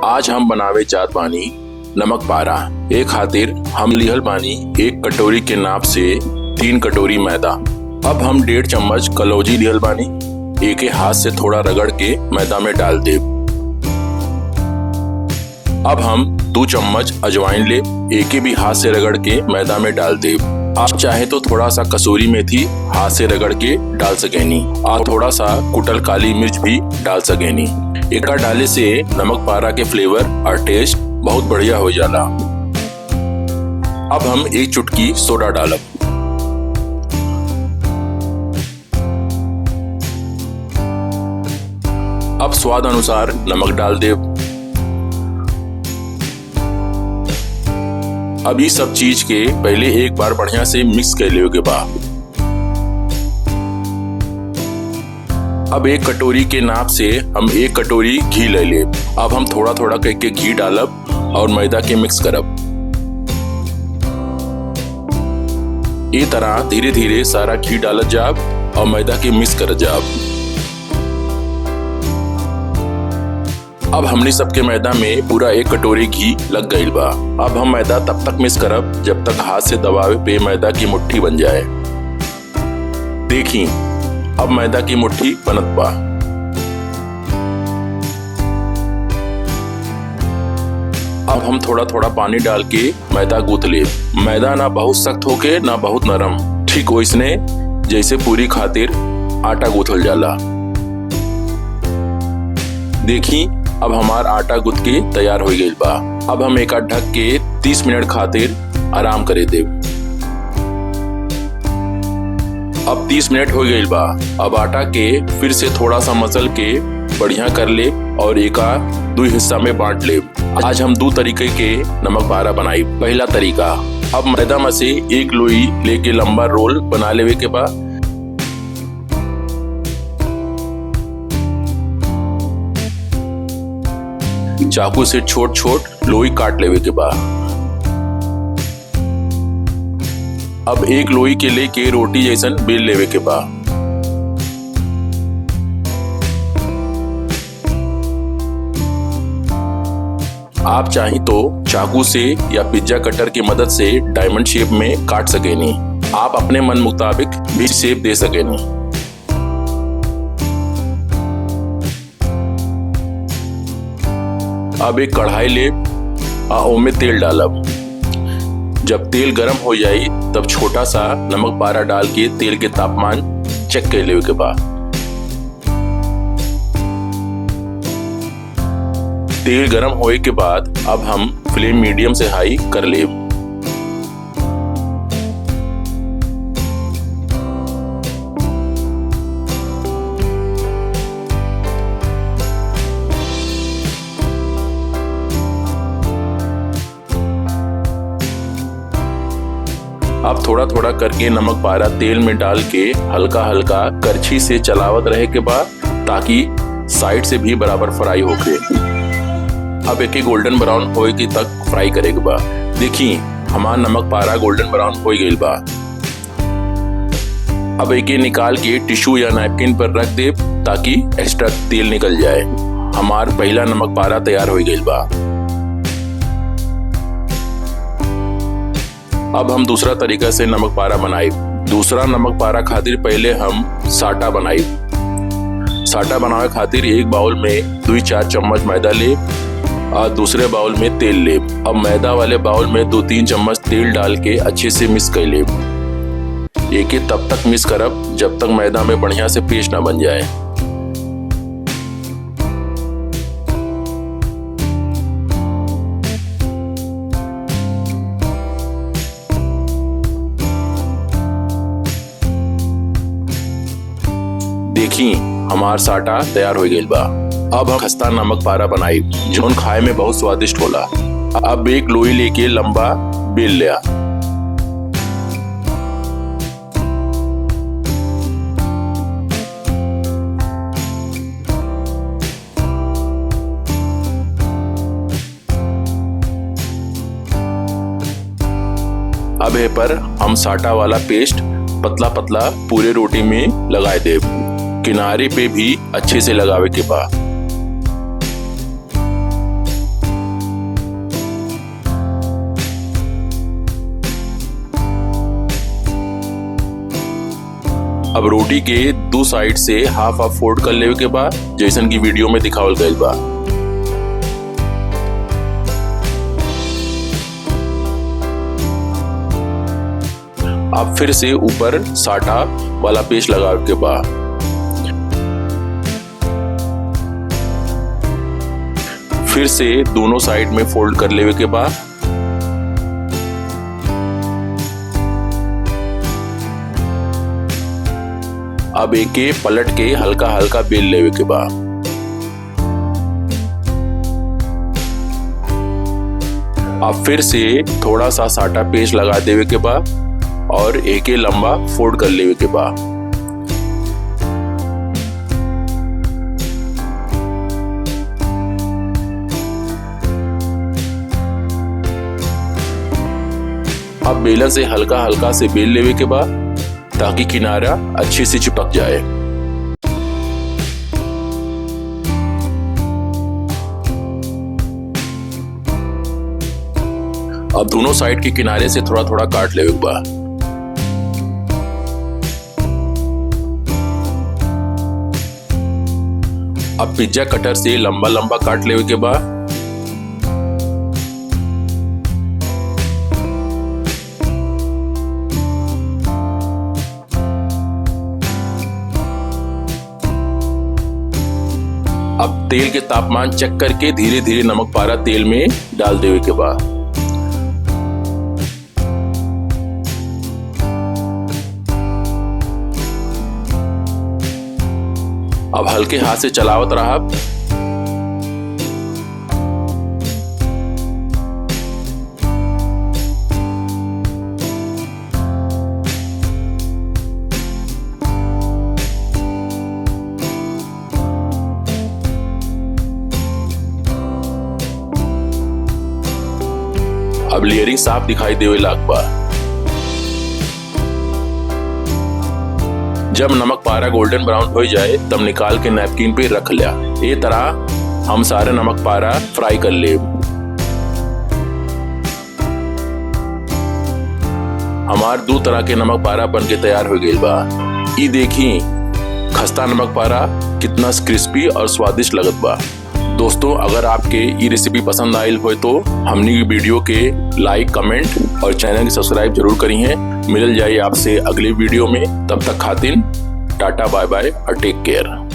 आज हम बनावे जात बानी नमक पारा। ए खातिर हम लिहल बानी 1 कटोरी के नाप से 3 कटोरी मैदा। अब हम 1.5 चम्मच कलौजी लिहल बानी, एक हाथ से थोड़ा रगड़ के मैदा में डाल दे। अब हम 2 चम्मच अजवाइन ले, एक भी हाथ से रगड़ के मैदा में डाल दे। आप चाहे तो थोड़ा सा कसूरी मेथी हाथ से रगड़ के डाल सकेनी और थोड़ा सा कुटल काली मिर्च भी डाल सकेनी। एका डाले से नमक पारा के फ्लेवर और टेस्ट बहुत बढ़िया हो जाला। अब हम 1 चुटकी सोडा डालब। अब स्वाद अनुसार नमक डाल दे। अब ये सब चीज के पहले एक बार बढ़िया से मिक्स कर ले के बाद अब 1 कटोरी के नाप से हम 1 कटोरी घी ले ले। अब हम थोड़ा थोड़ा करके घी डालब और मैदा के मिक्स करब। ये तरह धीरे धीरे सारा घी डालत जाब और मैदा के मिक्स करत जाब। अब हमने सबके मैदा में पूरा 1 कटोरी घी लग गई बा। अब हम मैदा तब तक मिक्स करब जब तक हाथ से दबावे पे मैदा की मुट्ठी बन जाए। देखी अब मैदा की मुट्ठी बनत बा। अब हम थोड़ा थोड़ा पानी डाल के मैदा गूंथ ले। मैदा ना बहुत सख्त होके ना बहुत नरम, ठीक वैसने जैसे पूरी खातिर आटा गूंथल जाला। देखी अब हमार आटा गूंथ के तैयार हो गई बा। अब हम एक ढक के 30 मिनट खातिर आराम करे दे। अब 30 मिनट हो गई बा। अब आटा के फिर से थोड़ा सा मसल के बढ़िया कर ले और एक 2 हिस्सा में बांट ले। आज हम 2 तरीके के नमक पारा बनाई। पहला तरीका, अब मैदा में से 1 लोई लेके लंबा रोल बना लेवे के बाद चाकू से छोट छोट लोई काट लेवे के बाद अब 1 लोई के लेके रोटी जैसन बेल लेवे के बाद आप चाहे तो चाकू से या पिज्जा कटर की मदद से डायमंड शेप में काट सकेनी। आप अपने मन मुताबिक भी शेप दे सकेनी। अब एक कढ़ाई ले ओमे तेल डालब। जब तेल गर्म हो जाए तब छोटा सा नमक पारा डाल के तेल के तापमान चेक कर लेवे के बाद तेल गर्म होए के बाद अब हम फ्लेम मीडियम से हाई कर ले। अब थोड़ा थोड़ा करके नमक पारा तेल में डाल के हल्का हल्का करछी से चलावत रहे के बाद ताकि साइड से भी बराबर फ्राई होके। अब एक गोल्डन ब्राउन होए की तक फ्राई करे के बाद देखी हमारा नमक पारा गोल्डन ब्राउन हो गई बा। अब एक निकाल के टिश्यू या नैपकिन पर रख दे ताकि एक्स्ट्रा तेल निकल जाए। हमार पहला नमक पारा तैयार हो गई बा। अब हम दूसरा तरीका से नमक पारा बनाई। दूसरा नमक पारा खातिर पहले हम साटा बनाई। साटा बनावे खातिर एक बाउल में 2-4 चम्मच मैदा ले और दूसरे बाउल में तेल ले। अब मैदा वाले बाउल में 2-3 चम्मच तेल डाल के अच्छे से मिक्स कर ले। एक तब तक मिक्स करब जब तक मैदा में बढ़िया से पेस्ट ना बन जाए। देखी हमार साटा तैयार हो गई बा। अब हम खस्ता नमक पारा बनाई जोन खाए में बहुत स्वादिष्ट होला। अब एक लोई लेके लंबा बेल लिया। अब ए पर हम साटा वाला पेस्ट पतला पतला पूरे रोटी में लगाए दे। किनारे पे भी अच्छे से लगावे के बाद अब रोटी के दो साइड से हाफ हाफ फोल्ड कर लेवे के बाद जैसन की वीडियो में दिखावल गइल बा। अब फिर से ऊपर साटा वाला पेस्ट लगावे के बाद फिर से दोनों साइड में फोल्ड कर लेवे के बाद अब एक पलट के हल्का हल्का बेल लेवे के बाद अब फिर से थोड़ा सा साटा पेस्ट लगा देवे के बाद और एक लंबा फोल्ड कर लेवे के बाद अब बेलन से हल्का हल्का से बेल लेवे के बाद ताकि किनारा अच्छे से चिपक जाए। अब दोनों साइड के किनारे से थोड़ा थोड़ा काट लेवे के बाद अब पिज्जा कटर से लंबा लंबा काट लेवे के बाद अब तेल के तापमान चेक करके धीरे धीरे नमक पारा तेल में डाल देवे के बाद अब हल्के हाथ से चलावत रहा। अब लेयरिंग साफ दिखाई देवे लाग बा। जब नमक पारा गोल्डन ब्राउन हो जाए तब निकाल के नैपकिन पे रख लिया। ये तरह हम सारे नमक पारा फ्राई कर ले। हमार दो तरह के नमक पारा बन के तैयार हो गए बा। ये देखी खस्ता नमक पारा कितना क्रिस्पी और स्वादिष्ट लगत बा। दोस्तों अगर आपके ये रेसिपी पसंद आयल हो तो हमने की वीडियो के लाइक कमेंट और चैनल की सब्सक्राइब जरूर करी है। मिल जाए आपसे अगली वीडियो में, तब तक खातिन टाटा बाय बाय और टेक केयर।